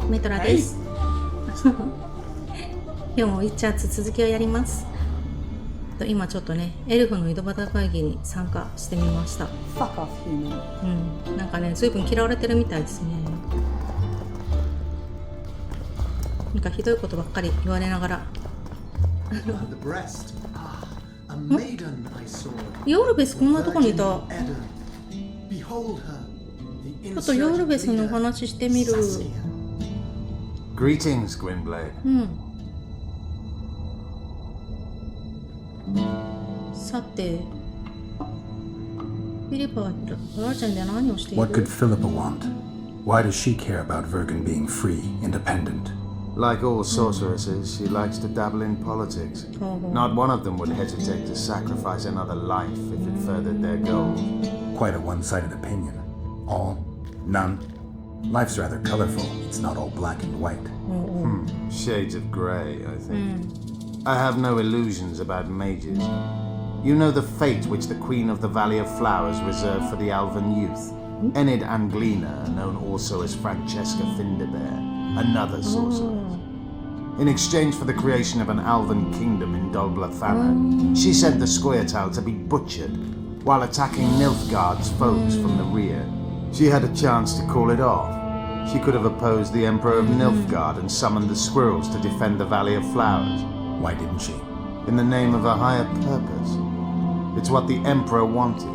もメトラです、今日もウィッチャー2続きをやります。今ちょっとねエルフの井戸端会議に参加してみました。なんかね随分嫌われてるみたいですね。なんかひどいことばっかり言われながらヨルベスこんなとこにいた。ちょっとヨルベスのお話してみる。Greetings, Gwynblade. さてフィリパはラーちゃんで何をしている？ What could Philippa want? Why does she care about Vergen being free, independent? Like all sorceresses, she likes to dabble in politics. Not one of them would hesitate to sacrifice another life if it furthered their goals. Quite a one-sided opinion. All? None? Life's rather colorful. It's not all black and white. Shades of grey, I think. I have no illusions about mages. You know the fate which the Queen of the Valley of Flowers reserved for the Elven youth. Enid Anglina, known also as Francesca Finderbear, another sorceress. In exchange for the creation of an Elven kingdom in Dolblathana, she sent the Scoia'tael to be butchered while attacking Nilfgaard's foes from the rear. She had a chance to call it off. She could have opposed the Emperor of Nilfgaard and summoned the squirrels to defend the Valley of Flowers. Why didn't she? In the name of a higher purpose. It's what the Emperor wanted.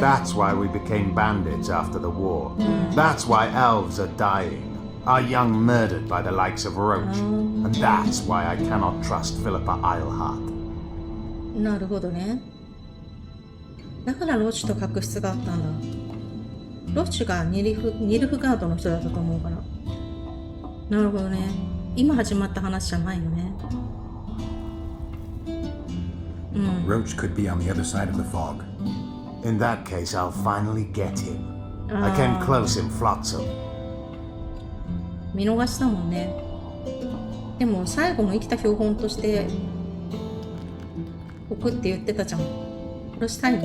That's why we became bandits after the war. That's why elves are dying. Our young murdered by the likes of Roach. And that's why I cannot trust Philippa Eilhart. なるほどね。だからロッチと確執があったんだ。ロッチがニルフガードの人だったと思うから。なるほどね。今始まった話じゃないよね。Roach could be on the other side of the fog. In that case, I'll finally get him. I came close in Flotsam. 見逃したもんね。でも最後の生きた標本として置くって言ってたじゃん。殺したいの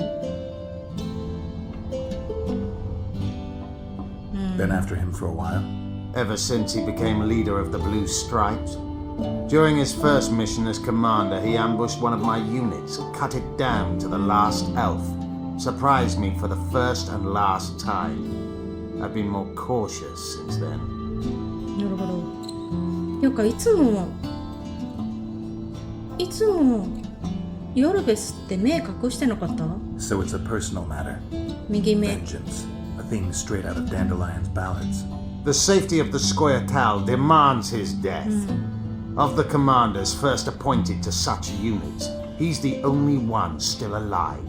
Been after him for a while? Ever since he became leader of the Blue Stripes. During his first mission as commander, he ambushed one of my units and cut it down to the last elf. Surprised me for the first and last time. I've been more cautious since then. なるほど。よかいつもヨルベスって目隠してなかった？ So it's a personal matter. 右目。 Vengeance. A theme straight out of Dandelion's ballads. The safety of the Scoia'tael demands his death. Of the commanders first appointed to such units, he's the only one still alive.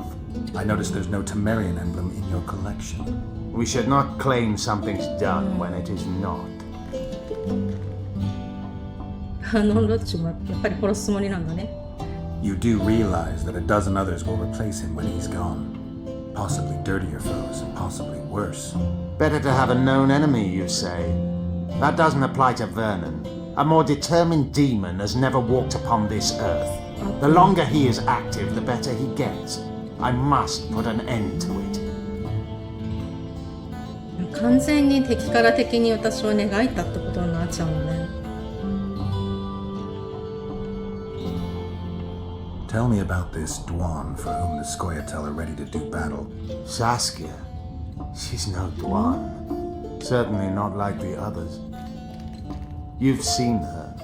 I notice there's no Temerian emblem in your collection. We should not claim something's done when it is not. ロッチもやっぱり殺すつもりなんだね。You do realize that a dozen others will replace him when he's gone. Possibly dirtier foes, and possibly worse. Better to have a known enemy, you say? That doesn't apply to Vernon. A more determined demon has never walked upon this earth. The longer he is active, the better he gets. I must put an end to it. 完全に敵から敵に私は描いたってことになっちゃうのね。Tell me about this Dwan for whom the Scoia'tael are ready to do battle. Saskia. She's no Dwan. Certainly not like the others. You've seen her.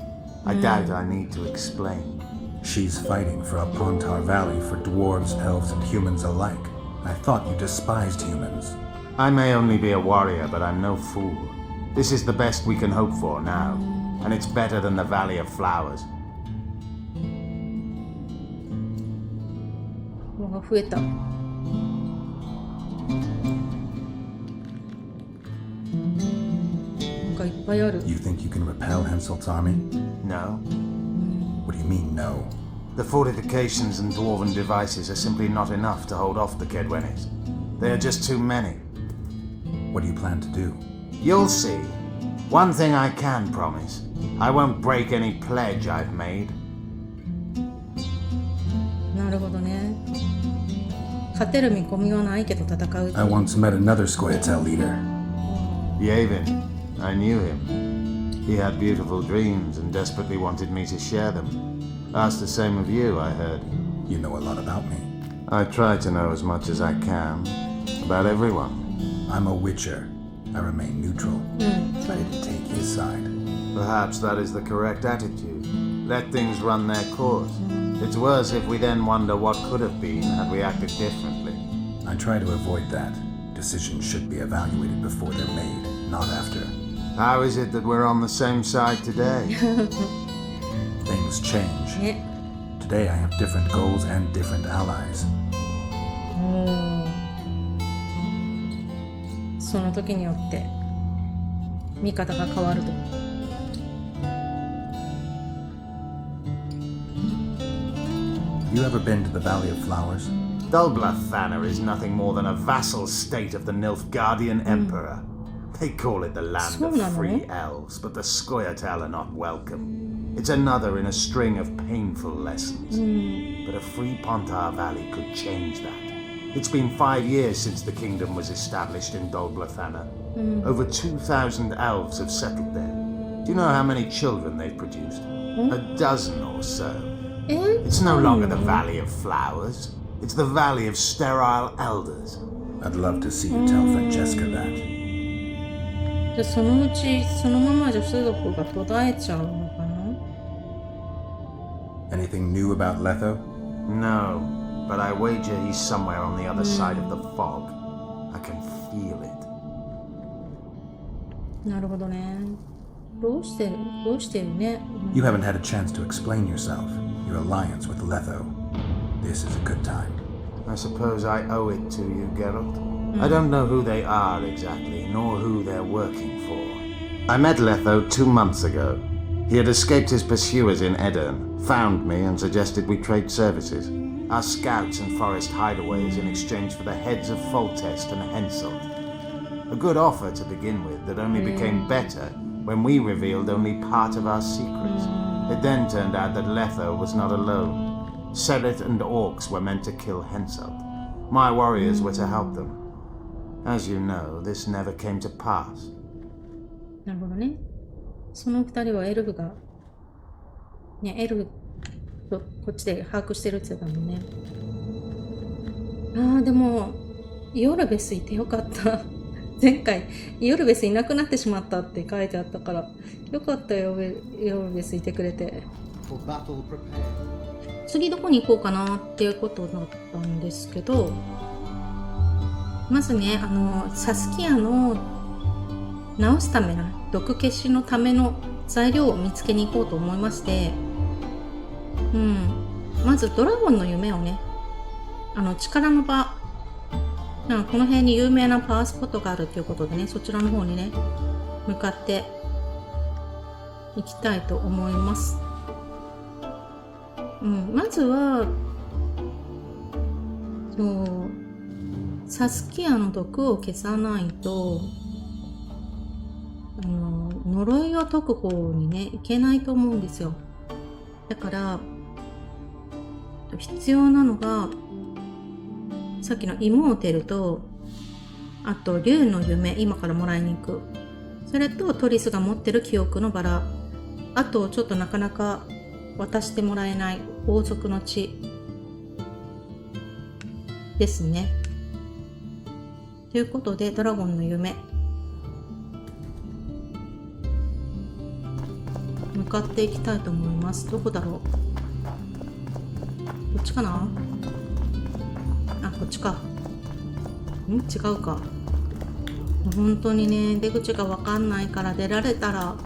I doubt I need to explain. She's fighting for Apontar Valley for dwarves, elves, and humans alike. I thought you despised humans. I may only be a warrior, but I'm no fool. This is the best we can hope for now, and it's better than the Valley of Flowers. 増えた。なんかいっぱいある。You think you can repel Henselt's army? No? What do you mean, no? The fortifications and dwarven devices are simply not enough to hold off the Kedwenis. They are just too many. What do you plan to do? You'll see. One thing I can promise. I won't break any pledge I've made. なるほどね。勝てる見込みはないけど戦う。I once met another Scoia'tael leader. Yavin. I knew him. He had beautiful dreams and desperately wanted me to share them. Asked the same of you, I heard. You know a lot about me. I try to know as much as I can about everyone. I'm a witcher. I remain neutral, ready to take his side. Perhaps that is the correct attitude. Let things run their course. It's worse if we then wonder what could have been had we acted differently. I try to avoid that. Decisions should be evaluated before they're made, not after. How is it that we're on the same side today? Things change. ね。 Today I have different goals and different allies. その時によって見方が変わると。You ever been to the Valley of Flowers? Dulblathana is nothing more than a vassal state of the Nilfgaardian Emperor. They call it the land of free elves, but the Scoia'tael are not welcome. It's another in a string of painful lessons. But a free Pontar Valley could change that. It's been 5 years since the kingdom was established in Dulblathana. Over 2,000 elves have settled there. Do you know how many children they've produced? A dozen or so. It's no longer the Valley of Flowers. It's the Valley of Sterile Elders. I'd love to see you tell Francesca that. じゃあそのうちそのままじゃ種族が途絶えちゃうのかな。 Anything new about Letho? No, but I wager he's somewhere on the other side of the fog. I can feel it. なるほどね。どうしてるね。 You haven't had a chance to explain yourself, your alliance with Letho. This is a good time. I suppose I owe it to you, Geralt. I don't know who they are exactly, nor who they're working for. I met Letho 2 months ago. He had escaped his pursuers in Edirn, found me and suggested we trade services. Our scouts and forest hideaways in exchange for the heads of Foltest and Henselt. A good offer to begin with that only became better when we revealed only part of our secrets. It then turned out that Letho was not alone. Seret and Orcs were meant to kill Henselt. My warriors were to help them. As you know, this never came to pass. なるほどね。その二人はエルフが、ね、エルフとこっちで把握してるって言ってたもんね。ああ、でも、イオルベスいてよかった。前回、イオルベスいなくなってしまったって書いてあったから、よかったよ、イオルベスいてくれて。次どこに行こうかなっていうことだったんですけど、まずね、サスキアの治すための毒消しのための材料を見つけに行こうと思いまして、まずドラゴンの夢をね、力の場、この辺に有名なパワースポットがあるということでね、そちらの方にね、向かって行きたいと思います。まずは、サスキアの毒を消さないと、呪いを解く方にね、いけないと思うんですよ。だから、必要なのが、さっきのイモーテルと、あと、竜の夢、今からもらいに行く。それと、トリスが持ってる記憶のバラ。あと、ちょっとなかなか渡してもらえない王族の血ですね。ということで、ドラゴンの夢。向かっていきたいと思います。どこだろう。こっちかな。あ、こっちか。違うか。本当にね、出口がわかんないから出られたら。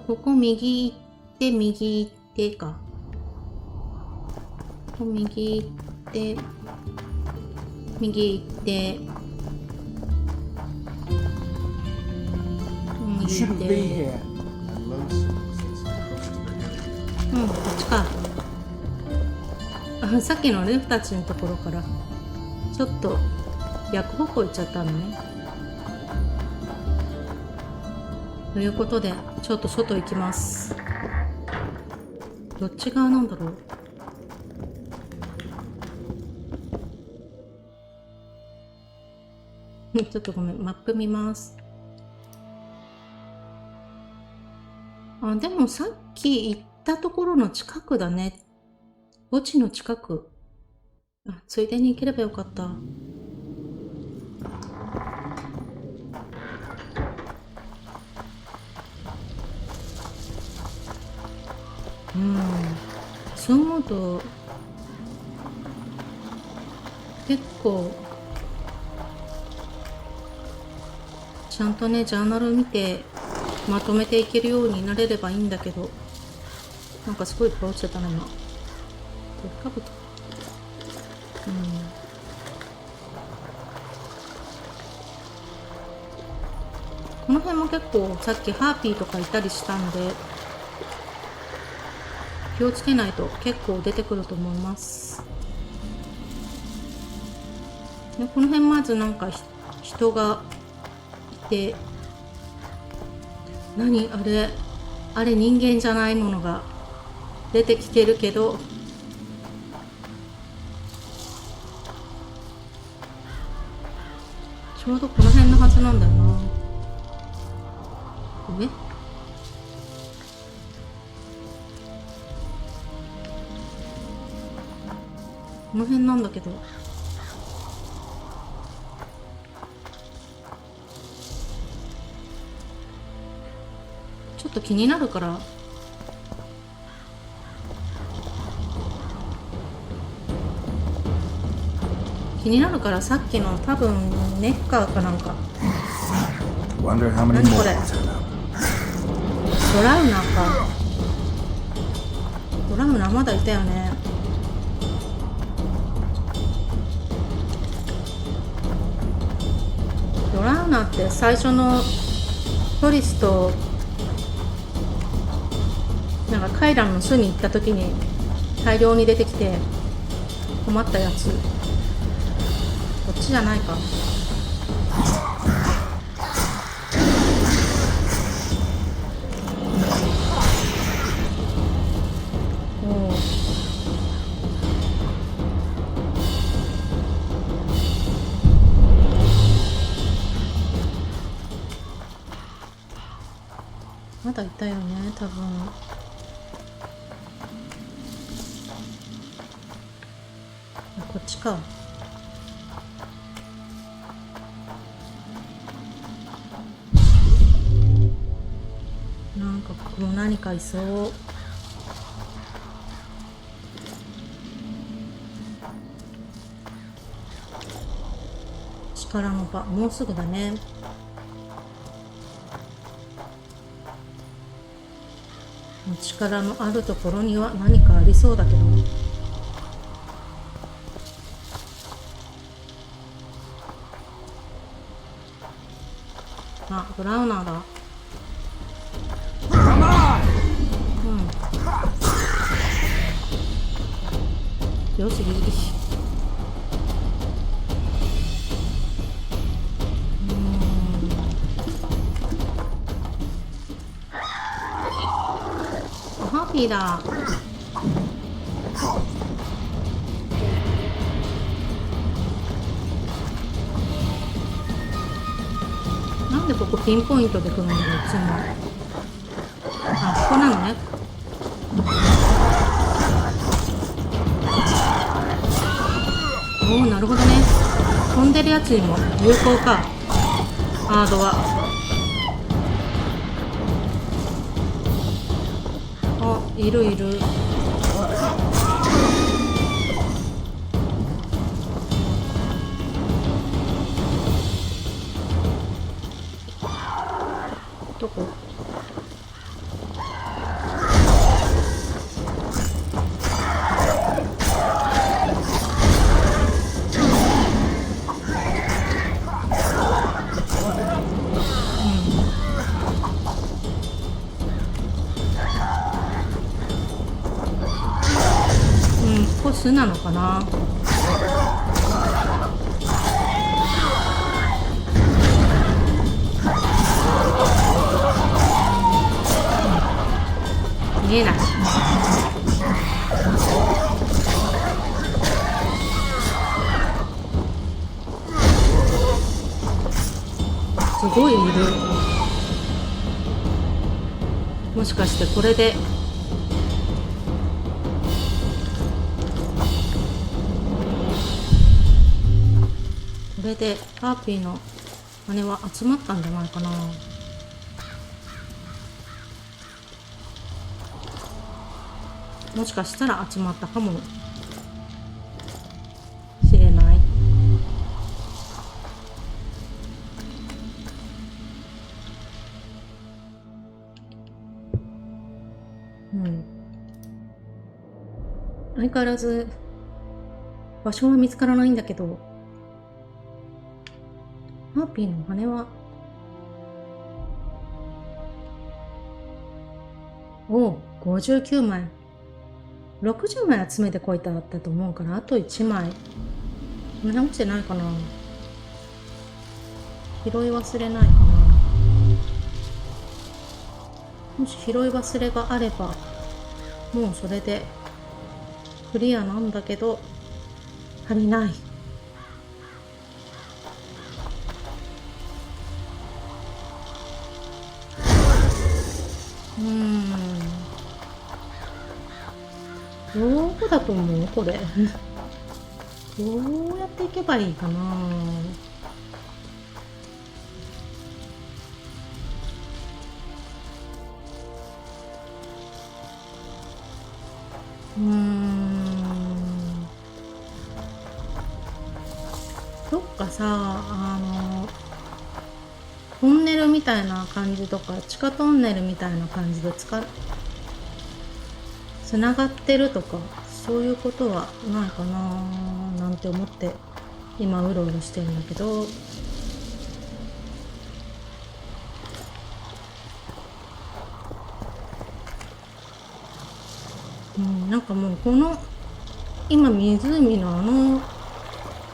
ここ右行って右行ってか。ここ右行って右行って右行って。こっちか。さっきのレフたちのところからちょっと逆方向行っちゃったのね。ということで、ちょっと外行きます。どっち側なんだろう。ちょっとごめん、マップ見ます。あ、でもさっき行ったところの近くだね。墓地の近く。あ、ついでに行ければよかった。うん。そう思うと、結構、ちゃんとね、ジャーナル見て、まとめていけるようになれればいいんだけど、なんかすごいいっぱい落ちてたな、今。かぶと。うん。この辺も結構、さっきハーピーとかいたりしたんで、気をつけないと結構出てくると思います。でこの辺まずなんか人がいて、何あれ、あれ人間じゃないものが出てきてるけど、ちょうどこの辺のはずなんだよな。上？この辺なんだけど。ちょっと気になるから。気になるからさっきの多分ネッカーかなんか。Wonder how many 何 more これ？ will turn up. ドラウナーか。ドラウナーまだいたよね。ドラウナーって最初のトリスとなんかカイランの巣に行った時に大量に出てきて困ったやつ。こっちじゃないか。おお。まだいたよね、多分。こっちか。なんかここも何かいそう。力の場、もうすぐだね。力のあるところには何かありそうだけど。あ、ブラウナーだ。うん。よし、いいし。ハッピーだ。なんでここピンポイントで来るんだろう、いつも。あ、ここなのね。おお、なるほどね。飛んでるやつにも有効か。ハードは。あ、いるいる。どこ？ここ巣なのかな。見えない。ごいいる。もしかしてこれでハーピーの羽は集まったんじゃないかな。もしかしたら集まったかもしれない。相変わらず場所は見つからないんだけど、ハーピーの羽は59枚、60枚集めてこいとあったと思うから、あと1枚見直してないかな。拾い忘れないかな。もし拾い忘れがあればもうそれでクリアなんだけど、足りない。どこだと思うこれ。どうやっていけばいいかな。どっかさ、トンネルみたいな感じとか、地下トンネルみたいな感じでつながってるとか、そういうことはないかななんて思って今うろうろしてるんだけど、なんかもうこの今湖の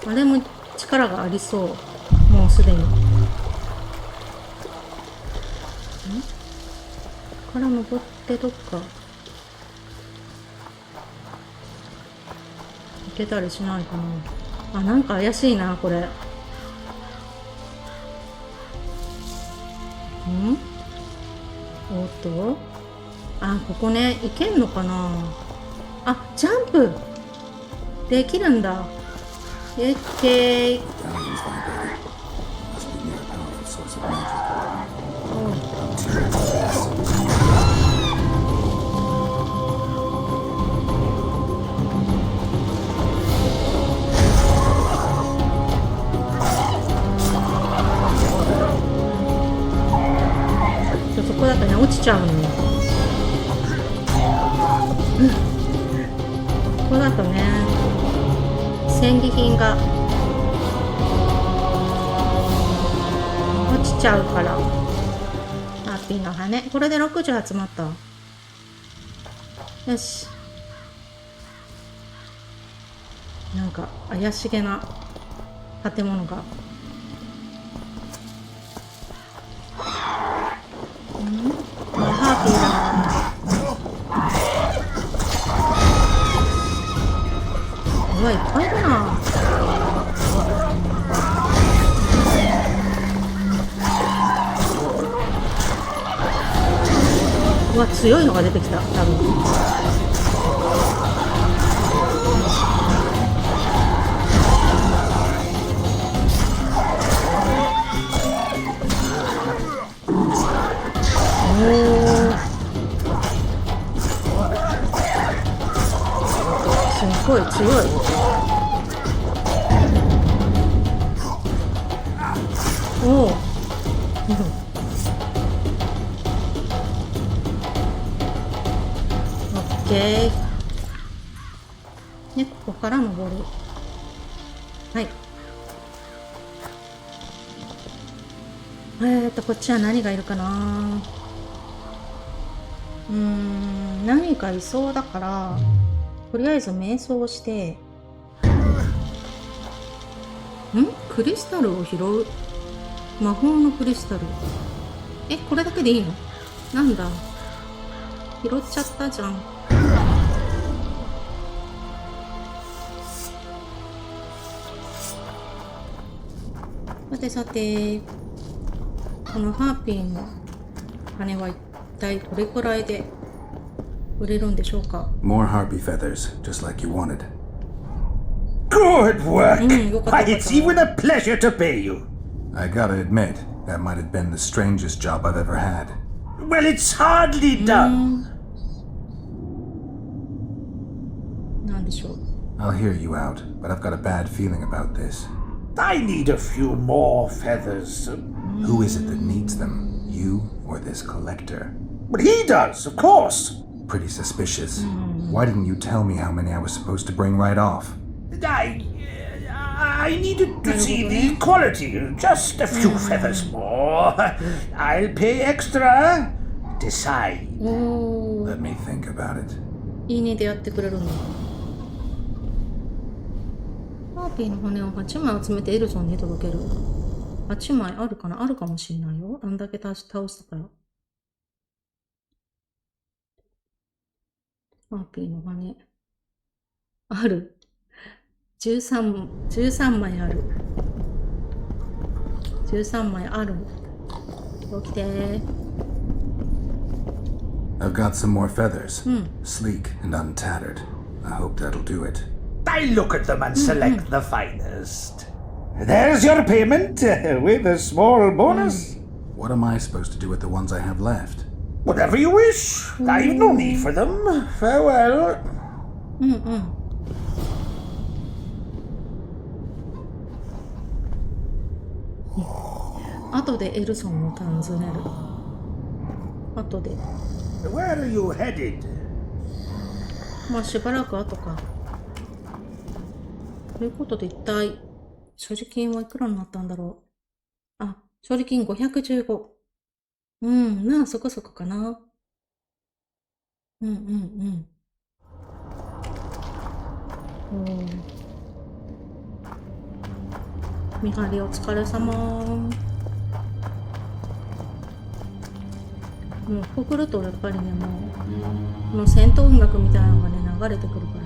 あれも力がありそう。もうすでにから登ってどっか行けたりしないかな。あ、なんか怪しいなこれ。おっと、ここね、行けんのかな。ジャンプできるんだ。OK。そこだとね、落ちちゃうのよ。ここだとね、戦利品が落ちちゃうから。ハッピーの羽、これで60集まった。よし。なんか怪しげな建物が。ハーピーだ。うわ、いっぱいだな。うわ、強いのが出てきた、多分。すごい強い。おお。オッケー。ね、ここから登る。はい。こっちは何がいるかな。何かいそうだから、とりあえず瞑想をして、クリスタルを拾う。魔法のクリスタル。これだけでいいの？なんだ。拾っちゃったじゃん。さてさて。このハーピーの羽は一体どれくらいで売れるんでしょうか。 More harpy feathers, just like you wanted. Good work! よかった Why, it's even a pleasure to pay you. I gotta admit, that might have been the strangest job I've ever had. Well, it's hardly done. なんでしょう。 I'll hear you out, but I've got a bad feeling about this. I need a few more feathers. Who is it that needs them? You or this collector? But he does, of course. Pretty suspicious. Why didn't you tell me how many I was supposed to bring right off? I needed to see the quality. Just a few feathers more. I'll pay extra. Decide. おー、 Let me think about it. いいねでやってくれるんだ。ハーピーの羽を8枚集めてエルソンに届ける。8枚あるかな、あるかもしんないよ。あんだけ倒したから。ハーピーの羽。ある。13枚ある。13枚ある。起きてー。I've got some more feathers. Sleek and untattered. I hope that'll do it. I look at them and select the finest. There's your payment with a small bonus. What am I supposed to do with the ones I have left? Whatever you wish. I've no need for them. Farewell. 後でエルソンを訪ねる。後で。Where are you headed? まあしばらく後か。ということで一体、所持金はいくらになったんだろう。あ、所持金515。まあそこそこかな。おー。見張りお疲れ様。もうここ来るとやっぱりね、もうこの戦闘音楽みたいなのがね流れてくるから。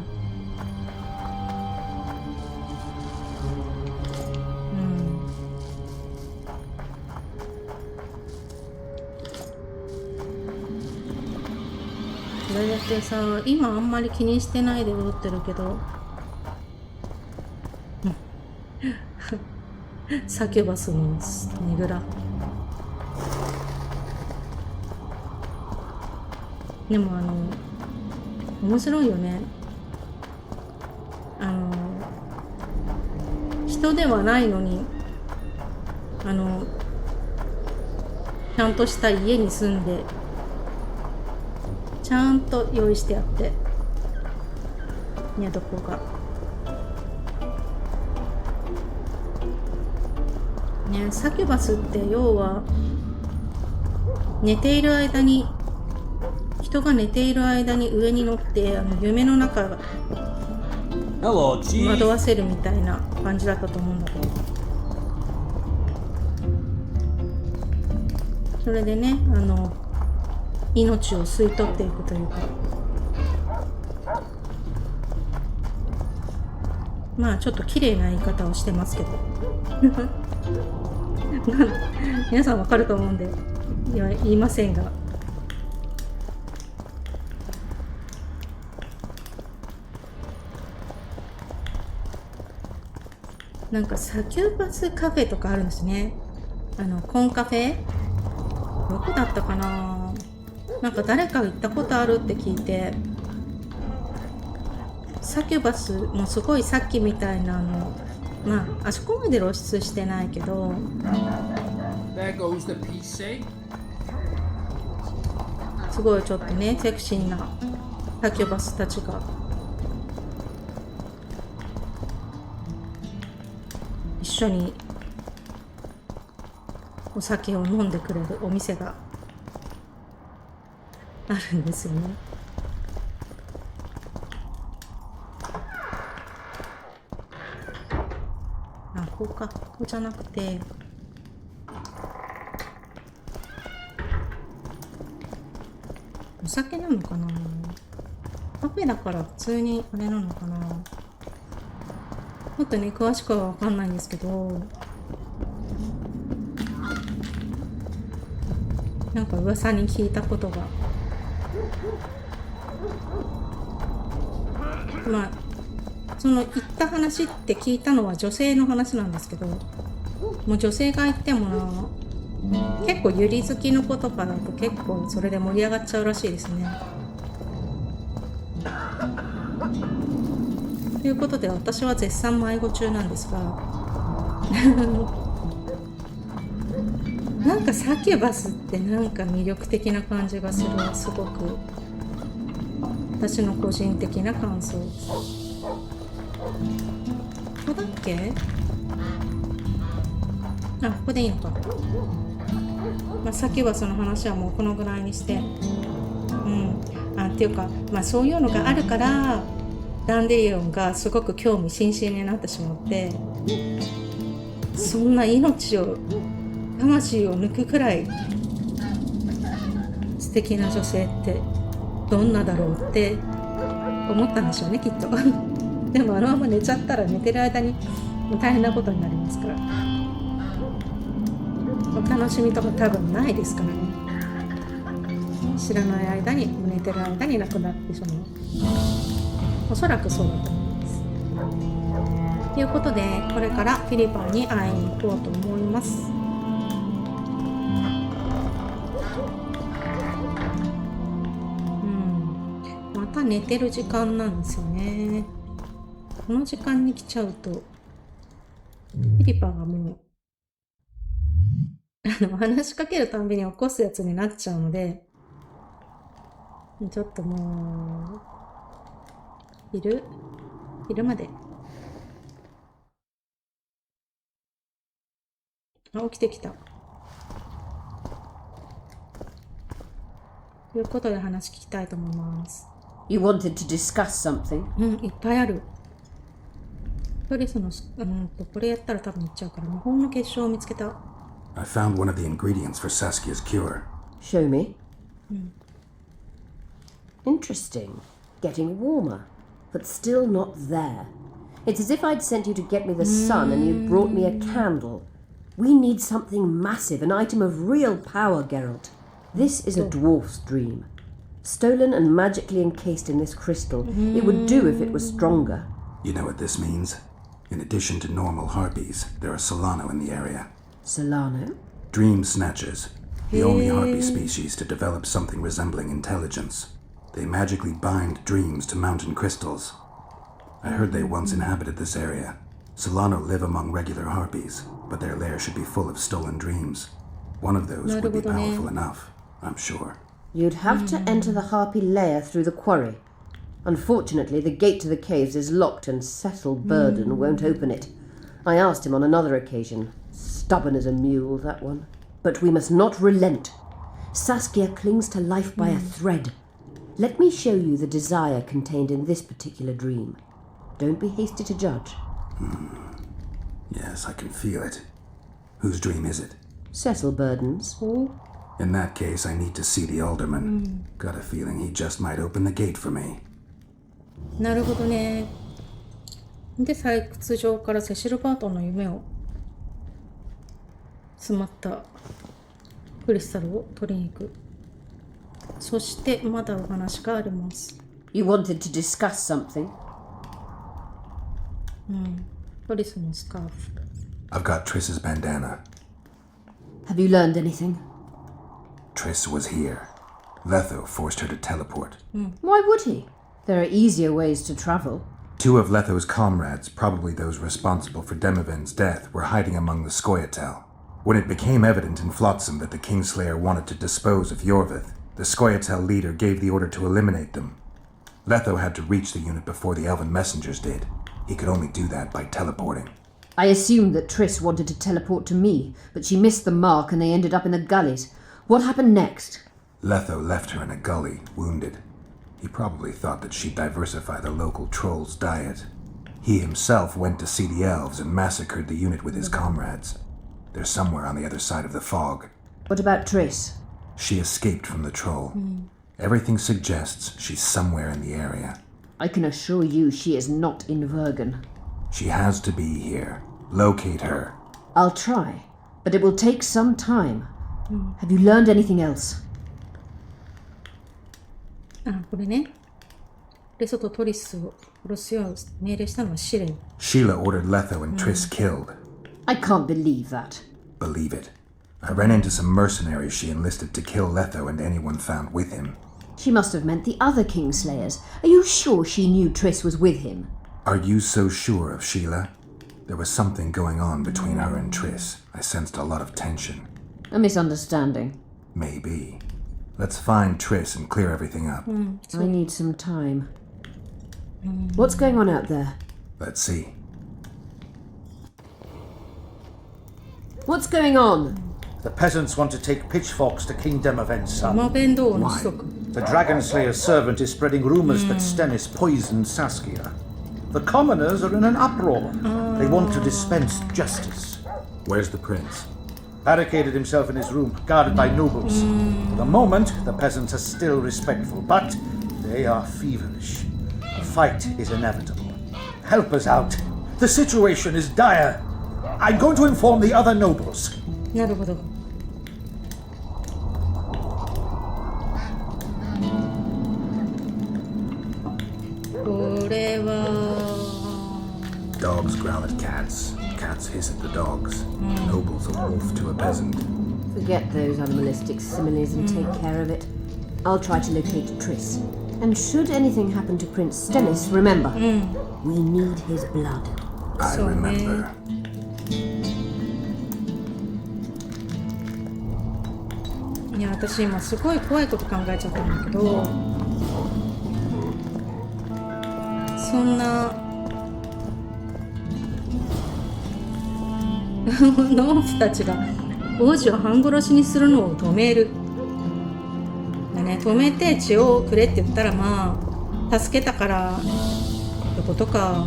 これだってさ、今あんまり気にしてないで踊ってるけど、サキュバスのねぐら。でも面白いよね。人ではないのにちゃんとした家に住んでちゃんと用意してあって寝床がね。サキュバスって要は寝ている間に、人が寝ている間に上に乗って夢の中が惑わせるみたいな感じだったと思うんだけど、それでね命を吸い取っていくというか、まあちょっと綺麗な言い方をしてますけど皆さんわかると思うんで言いませんが、なんかサキュバスカフェとかあるんですね。コンカフェどこだったかな、なんか誰か行ったことあるって聞いて、サキュバスもすごいさっきみたいなまああそこまで露出してないけど、 There goes the PC. すごいちょっとねセクシーなサキュバスたちが一緒にお酒を飲んでくれるお店があるんですよね。あ、ここじゃなくて、お酒なのかな、カフェだから普通にあれなのかな、もっとね詳しくは分かんないんですけど、なんか噂に聞いたことが、まあその言った話って聞いたのは女性の話なんですけど、もう女性が言っても結構ユリ好きの子とかだと結構それで盛り上がっちゃうらしいですね。ということで私は絶賛迷子中なんですがなんかサキュバスってなんか魅力的な感じがする。すごく私の個人的な感想。ここだっけ？あ、ここでいいのか。まあ、サキュバスの話はもうこのぐらいにして、っていうか、まあそういうのがあるからダンデリオンがすごく興味津々になってしまって、そんな命を魂を抜くくらい素敵な女性ってどんなだろうって思ったんでしょうね、きっとでもあのまま寝ちゃったら寝てる間に大変なことになりますから、お楽しみとか多分ないですからね。知らない間に、寝てる間に亡くなってしまう。おそらくそうだと思います。ということで、これからフィリパンに会いに行こうと思います。また寝てる時間なんですよね。この時間に来ちゃうと、フィリパンがもう、話しかけるたんびに起こすやつになっちゃうので、ちょっともう、昼まで。あ、起きてきた。ということで話聞きたいと思います。You wanted to discuss something? いっぱいある。ポリスの、これやったら多分言っちゃうから、魔法の結晶を見つけた。I found one of the ingredients for Saskia's cure. Show me. Interesting. Getting warmer, but still not there. It's as if I'd sent you to get me the sun and you'd brought me a candle. We need something massive, an item of real power, Geralt. This is a dwarf's dream. Stolen and magically encased in this crystal. It would do if it was stronger. You know what this means? In addition to normal harpies, there are Solano in the area. Solano? Dream snatchers. The only harpy species to develop something resembling intelligence. They magically bind dreams to mountain crystals. I heard they once inhabited this area. Solano live among regular harpies, but their lair should be full of stolen dreams. One of those would be powerful enough, I'm sure. You'd have to enter the harpy lair through the quarry. Unfortunately, the gate to the caves is locked and Cecil Burden won't open it. I asked him on another occasion. Stubborn as a mule, that one. But we must not relent. Saskia clings to life by a thread. Let me show you the desire contained in this particular dream. Don't be hasty to judge. Yes, I can feel it. Whose dream is it? Cecil Burden's. In that case, I need to see the alderman. Got a feeling he just might open the gate for me. なるほどね。で、採掘場からセシル・バートンの夢を詰まったクリスタルを取りに行く。そしてまだお話があります。You wanted to discuss something? ポリスのスカーフ。I've got Triss's bandana. Have you learned anything? Triss was here. Letho forced her to teleport. Why would he? There are easier ways to travel. Two of Letho's comrades, probably those responsible for Demiven's death, were hiding among the Scoia'tael. When it became evident in Flotsam that the Kingslayer wanted to dispose of Yorvith, the Scoia'tael leader gave the order to eliminate them. Letho had to reach the unit before the elven messengers did. He could only do that by teleporting. I assumed that Triss wanted to teleport to me, but she missed the mark and they ended up in the gullies. What happened next? Letho left her in a gully, wounded. He probably thought that she'd diversify the local trolls' diet. He himself went to see the elves and massacred the unit with his comrades. They're somewhere on the other side of the fog. What about Triss? She escaped from the troll. Everything suggests she's somewhere in the area. I can assure you she is not in Vergen. She has to be here. Locate her. I'll try, but it will take some time. Have you learned anything else? あ、これね。レソとトリスを殺すよう命令したのは試練。Sheila ordered Letho and Triss killed. I can't believe that. Believe it. I ran into some mercenaries she enlisted to kill Letho and anyone found with him. She must have meant the other Kingslayers. Are you sure she knew Triss was with him? Are you so sure of Sheila? There was something going on between her and Triss. I sensed a lot of tension. A misunderstanding. Maybe. Let's find Triss and clear everything up. I need some time. What's going on out there? Let's see. What's going on? The peasants want to take pitchforks to King Demavend's son. マベンド王の子息。 The Dragon Slayer's servant is spreading rumors that Stennis poisoned Saskia. The commoners are in an uproar. They want to dispense justice. Where's the prince? Barricaded himself in his room, guarded by nobles. For the moment, the peasants are still respectful, but they are feverish. A fight is inevitable. Help us out. The situation is dire. I'm going to inform the other nobles. なるほど。これは Dogs growl at cats. Cats hiss at the dogs. Noble's a wolf to a peasant. Forget those animalistic similes and take care of it. I'll try to locate Triss. And should anything happen to Prince Stennis, remember, we need his blood. I So, remember. いや、私今すごい怖いこと考えちゃったんだけど、そんな農夫たちが王子を半殺しにするのを止める。でね、止めて血をくれって言ったら、まあ助けたからってことか、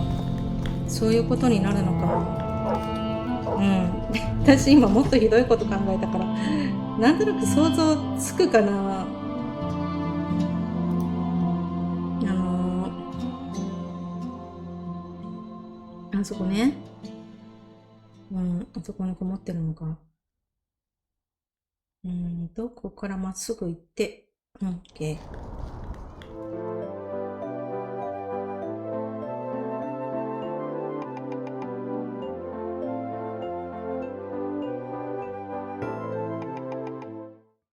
そういうことになるのか。私今もっとひどいこと考えたから、なんとなく想像つくかな。あそこね。あそこにこもってるのか。ここからまっすぐ行って、OK。